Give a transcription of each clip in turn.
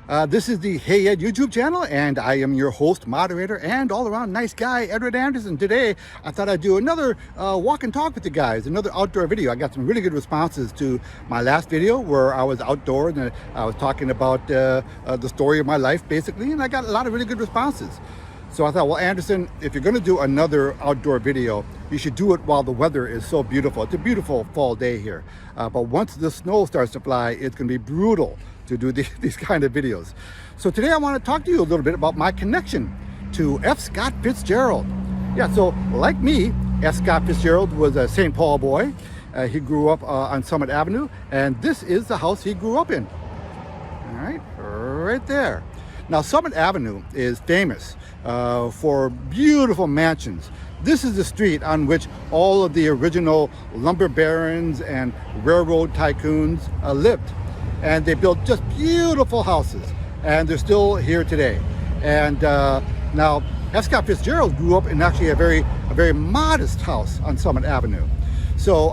This is the Hey Ed YouTube channel, and I am your host, moderator, and all-around nice guy, Edward Anderson. Today, I thought I'd do another walk and talk with you guys, another outdoor video. I got some really good responses to my last video where I was outdoors and I was talking about the story of my life, basically, and I got a lot of really good responses. So I thought, well, Anderson, if you're going to do another outdoor video, you should do it while the weather is so beautiful. It's a beautiful fall day here. But once the snow starts to fly, it's going to be brutal to do these kind of videos. So today I want to talk to you a little bit about my connection to F. Scott Fitzgerald. Yeah, so like me, F. Scott Fitzgerald was a St. Paul boy. He grew up on Summit Avenue, and this is the house he grew up in. All right, right there. Now, Summit Avenue is famous for beautiful mansions. This is the street on which all of the original lumber barons and railroad tycoons lived. And they built just beautiful houses, and they're still here today. And now, F. Scott Fitzgerald grew up in actually a very modest house on Summit Avenue. So,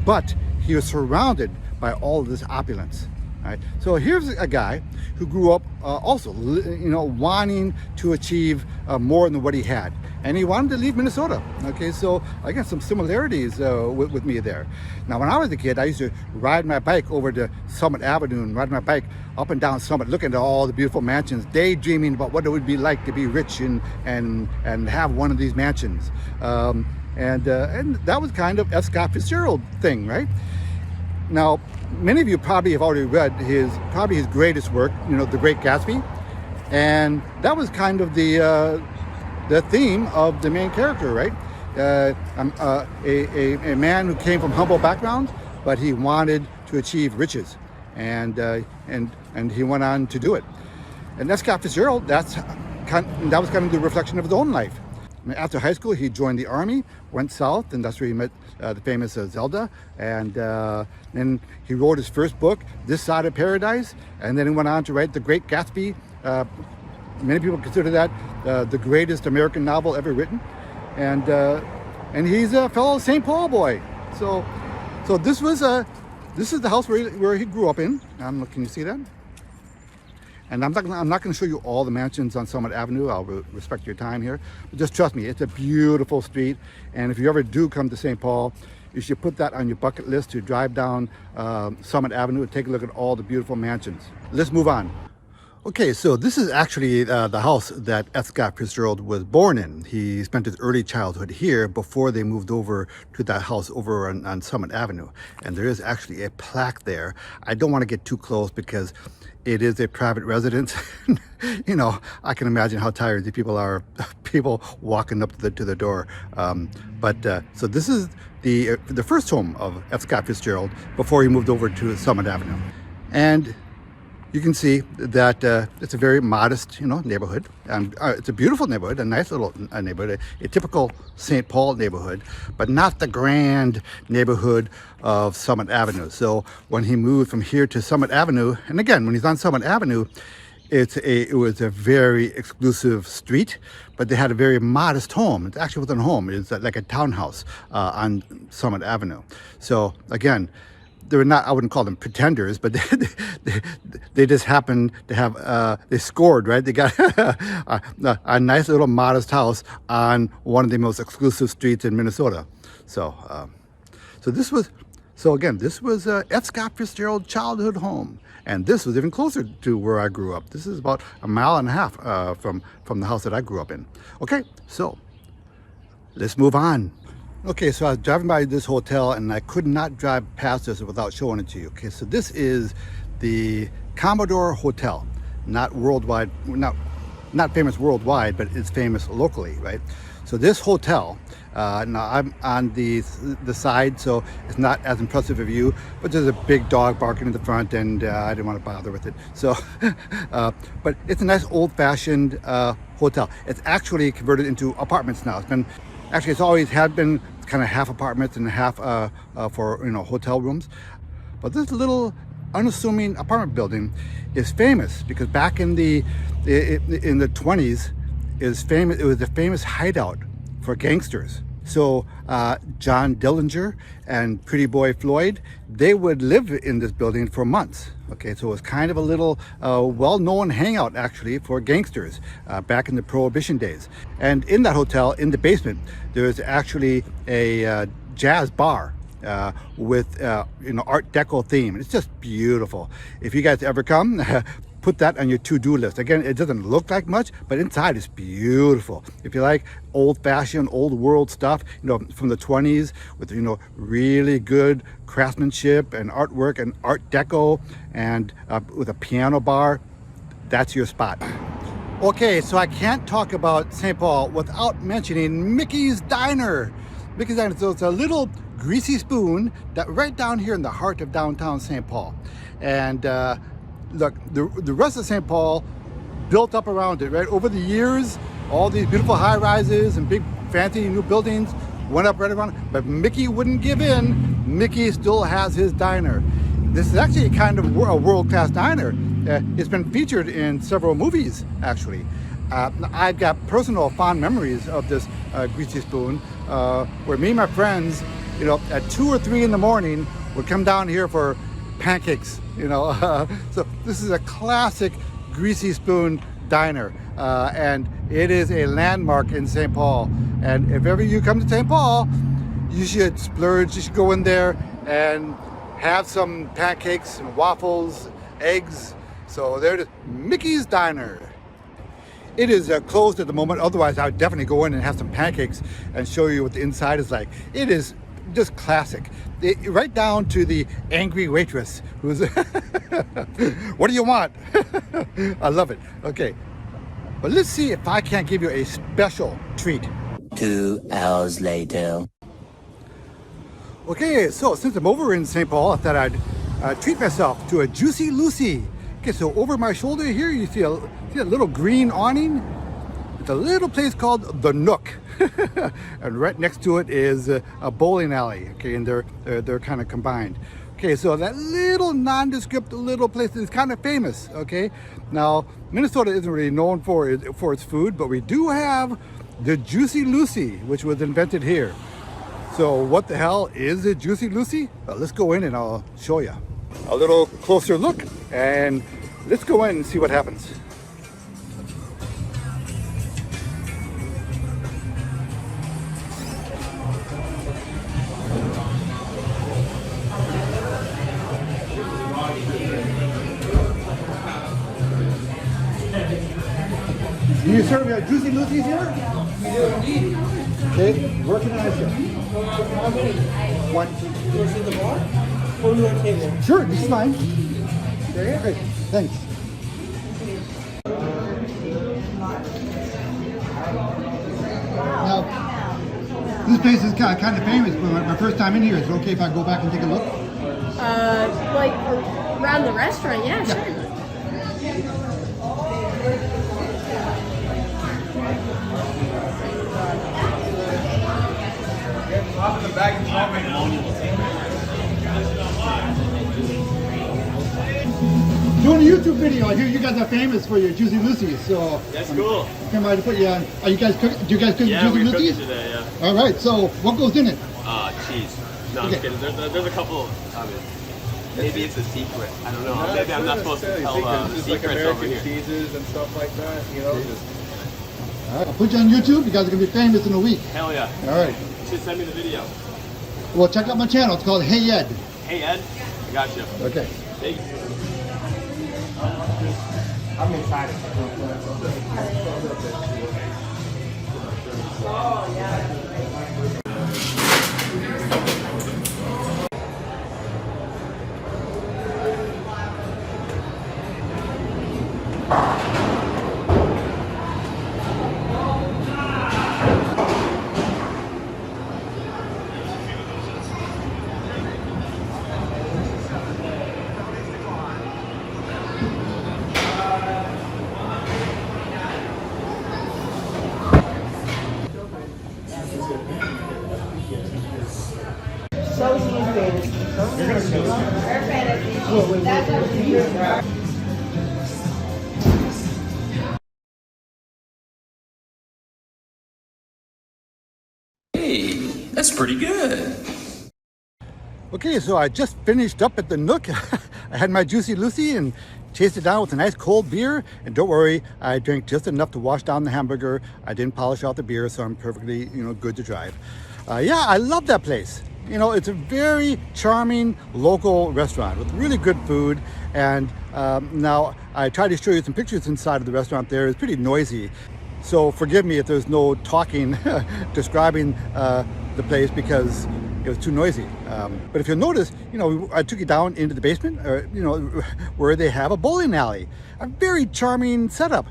but he was surrounded by all of this opulence. Right? So here's a guy who grew up also, wanting to achieve more than what he had. And he wanted to leave Minnesota. Okay, so I got some similarities with me there. Now, when I was a kid, I used to ride my bike over to Summit Avenue and ride my bike up and down Summit, looking at all the beautiful mansions, daydreaming about what it would be like to be rich and have one of these mansions. And that was kind of F. Scott Fitzgerald thing, right? Now, many of you probably have already read his greatest work, The Great Gatsby, and that was kind of the theme of the main character, right? A man who came from humble background, but he wanted to achieve riches, and he went on to do it. And F. Scott Fitzgerald, that was kind of the reflection of his own life. After high school, he joined the Army, went south, and that's where he met the famous Zelda. And then he wrote his first book, This Side of Paradise, and then he went on to write The Great Gatsby. Many people consider that the greatest American novel ever written. And he's a fellow St. Paul boy. So this is the house where he grew up in. Can you see that? And I'm not going to show you all the mansions on Summit Avenue. I'll respect your time here. But just trust me, it's a beautiful street. And if you ever do come to St. Paul, you should put that on your bucket list to drive down Summit Avenue and take a look at all the beautiful mansions. Let's move on. Okay, so this is actually the house that F. Scott Fitzgerald was born in. He spent his early childhood here before they moved over to that house over on Summit Avenue. And there is actually a plaque there. I don't want to get too close because it is a private residence. I can imagine how tired the people are, people walking up to the door. So this is the first home of F. Scott Fitzgerald before he moved over to Summit Avenue. And you can see that it's a very modest, neighborhood. It's a beautiful neighborhood, a nice little neighborhood, a typical St. Paul neighborhood, but not the grand neighborhood of Summit Avenue. So when he moved from here to Summit Avenue, and again, when he's on Summit Avenue, it was a very exclusive street, but they had a very modest home. It actually wasn't a home. It's like a townhouse on Summit Avenue. So again, they were not, I wouldn't call them pretenders, but they just happened to have, they scored, right? They got a nice little modest house on one of the most exclusive streets in Minnesota. So this was F. Scott Fitzgerald childhood home. And this was even closer to where I grew up. This is about a mile and a half from the house that I grew up in. Okay, so let's move on. Okay, so I was driving by this hotel and I could not drive past this without showing it to you. Okay, so this is the Commodore Hotel, not worldwide, not famous worldwide, but it's famous locally, right? So this hotel, now I'm on the side, so it's not as impressive a view, but there's a big dog barking in the front, and I didn't want to bother with it. So, but it's a nice old-fashioned hotel. It's actually converted into apartments now. It's always had been kind of half apartments and half for hotel rooms. But this little unassuming apartment building is famous because back in the 20s, it was a famous hideout for gangsters. So John Dillinger and Pretty Boy Floyd, they would live in this building for months. Okay, so it was kind of a little well-known hangout actually for gangsters back in the Prohibition days. And in that hotel, in the basement, there's actually a jazz bar with Art Deco theme. It's just beautiful. If you guys ever come, put that on your to-do list. Again, it doesn't look like much, but inside it's beautiful. If you like old-fashioned, old-world stuff, from the 20s with, really good craftsmanship and artwork and Art Deco and with a piano bar, that's your spot. Okay, so I can't talk about St. Paul without mentioning Mickey's Diner. Mickey's Diner, so it's a little greasy spoon that right down here in the heart of downtown St. Paul. And look, the rest of St. Paul built up around it, right? Over the years, all these beautiful high rises and big fancy new buildings went up right around it, but Mickey wouldn't give in. Mickey still has his diner. This is actually kind of a world-class diner. It's been featured in several movies, actually. I've got personal fond memories of this greasy spoon, where me and my friends, at 2 or 3 in the morning, would come down here for pancakes, so this is a classic greasy spoon diner, and it is a landmark in St. Paul. And if ever you come to St. Paul, you should splurge. You should go in there and have some pancakes and waffles, eggs. So there's Mickey's Diner. It is closed at the moment. Otherwise, I would definitely go in and have some pancakes and show you what the inside is like. It is just classic. Right down to the angry waitress who's what do you want? I love it. Okay, but let's see if I can't give you a special treat. 2 hours later. Okay, so since I'm over in St. Paul, I thought I'd treat myself to a Juicy Lucy. Okay, so over my shoulder here, you see a little green awning. It's a little place called the Nook, and right next to it is a bowling alley. Okay, and they're kind of combined. Okay, so that little nondescript little place is kind of famous. Okay, now Minnesota isn't really known for its food, but we do have the Juicy Lucy, which was invented here. So what the hell is a Juicy Lucy? Well, let's go in and I'll show you a little closer look, and let's go in and see what happens. Do you serve your Juicy Lucy's here? We do indeed. Okay, where can I serve? How many? 1, 2, 3. You want to sit at the bar? Or do you want a table? Sure, this is fine. There Great, thanks. Now, this place is kind of famous, but my first time in here. Is it okay if I go back and take a look? Like around the restaurant, yeah, sure. Doing a YouTube video. I hear you guys are famous for your Juicy Lucy's, so that's cool. Come by to put you on. Are you guys cook? Do you guys cook Juicy Lucy's? Today, yeah. All right. So what goes in it? Cheese. No, Okay. I'm kidding. There's a couple. Maybe it's a secret. I don't know. Maybe I'm not supposed to tell the secrets over here. cheeses and stuff like that, you know. All right. I'll put you on YouTube. You guys are gonna be famous in a week. Hell yeah. All right. You should send me the video. Well, check out my channel. It's called Hey Ed. Hey Ed, I got you. Okay. Hey. I'm excited. Hey. That's pretty good. Okay, so I just finished up at the Nook. I had my Juicy Lucy and chased it down with a nice cold beer. And don't worry, I drank just enough to wash down the hamburger. I didn't polish out the beer, so I'm perfectly, good to drive. Yeah, I love that place. It's a very charming local restaurant with really good food. And now I tried to show you some pictures inside of the restaurant there. It's pretty noisy. So forgive me if there's no talking describing the place because it was too noisy. But if you'll notice, I took you down into the basement, where they have a bowling alley. A very charming setup.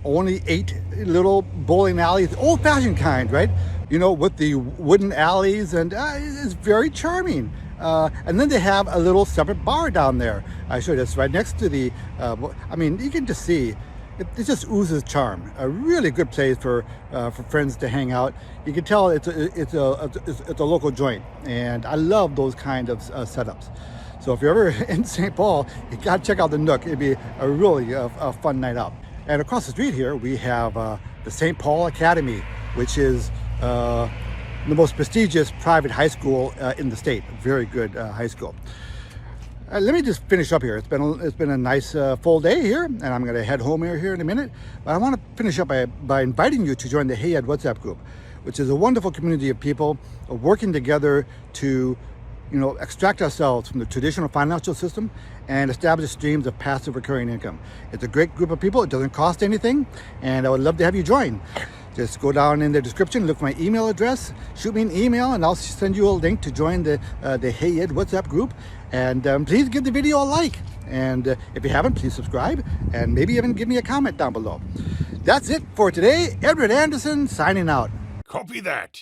Only 8 little bowling alleys, old-fashioned kind, right? With the wooden alleys, and it's very charming. And then they have a little separate bar down there. I showed you this right next to the, you can just see, it just oozes charm. A really good place for friends to hang out. You can tell it's a local joint, and I love those kind of setups. So if you're ever in St. Paul, you gotta check out the Nook. It'd be a really a fun night out. And across the street here, we have the St. Paul Academy, which is the most prestigious private high school in the state. Very good high school. Let me just finish up here. It's been a nice full day here, and I'm going to head home here in a minute. But I want to finish up by inviting you to join the Hey Ed WhatsApp group, which is a wonderful community of people working together to, extract ourselves from the traditional financial system and establish streams of passive recurring income. It's a great group of people. It doesn't cost anything, and I would love to have you join. Just go down in the description, look for my email address, shoot me an email, and I'll send you a link to join the Hey Ed WhatsApp group. And please give the video a like. And if you haven't, please subscribe, and maybe even give me a comment down below. That's it for today. Edward Anderson signing out. Copy that.